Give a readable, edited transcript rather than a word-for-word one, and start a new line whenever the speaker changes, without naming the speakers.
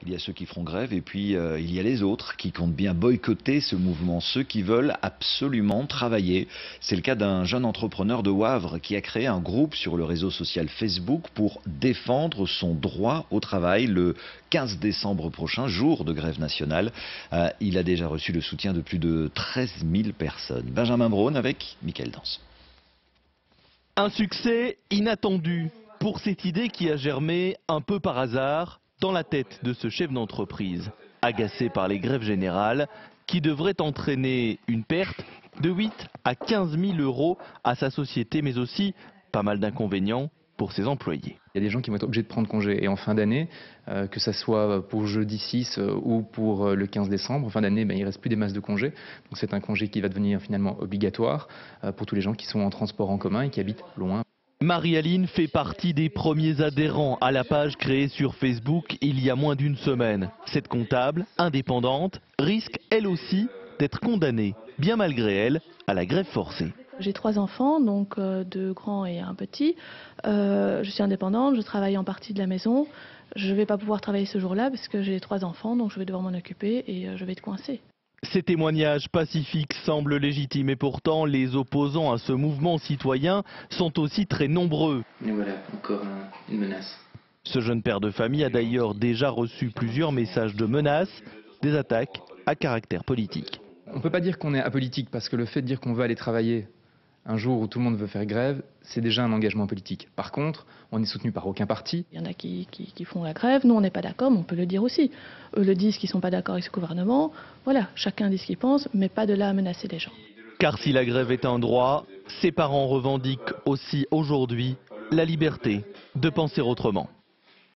Il y a ceux qui feront grève et puis il y a les autres qui comptent bien boycotter ce mouvement, ceux qui veulent absolument travailler. C'est le cas d'un jeune entrepreneur de Wavre qui a créé un groupe sur le réseau social Facebook pour défendre son droit au travail le 15 décembre prochain, jour de grève nationale. Il a déjà reçu le soutien de plus de 13 000 personnes. Benjamin Braun avec Mickaël Dans.
Un succès inattendu pour cette idée qui a germé un peu par hasard dans la tête de ce chef d'entreprise, agacé par les grèves générales qui devraient entraîner une perte de 8 à 15 000 euros à sa société, mais aussi pas mal d'inconvénients pour ses employés.
Il y a des gens qui vont être obligés de prendre congé. Et en fin d'année, que ce soit pour jeudi 6 ou pour le 15 décembre, en fin d'année, il ne reste plus des masses de congés. Donc c'est un congé qui va devenir finalement obligatoire pour tous les gens qui sont en transport en commun et qui habitent loin.
Marie-Aline fait partie des premiers adhérents à la page créée sur Facebook il y a moins d'une semaine. Cette comptable, indépendante, risque elle aussi d'être condamnée, bien malgré elle, à la grève forcée.
J'ai 3 enfants, donc 2 grands et un petit. Je suis indépendante, je travaille en partie de la maison. Je ne vais pas pouvoir travailler ce jour-là parce que j'ai 3 enfants, donc je vais devoir m'en occuper et je vais être coincée.
Ces témoignages pacifiques semblent légitimes et pourtant les opposants à ce mouvement citoyen sont aussi très nombreux.
Et voilà, encore une menace.
Ce jeune père de famille a d'ailleurs déjà reçu plusieurs messages de menaces, des attaques à caractère politique.
On ne peut pas dire qu'on est apolitique parce que le fait de dire qu'on veut aller travailler un jour où tout le monde veut faire grève, c'est déjà un engagement politique. Par contre, on n'est soutenu par aucun parti.
Il y en a qui font la grève, nous on n'est pas d'accord, mais on peut le dire aussi. Eux le disent qu'ils ne sont pas d'accord avec ce gouvernement. Voilà, chacun dit ce qu'il pense, mais pas de là à menacer les gens.
Car si la grève est un droit, ses parents revendiquent aussi aujourd'hui la liberté de penser autrement.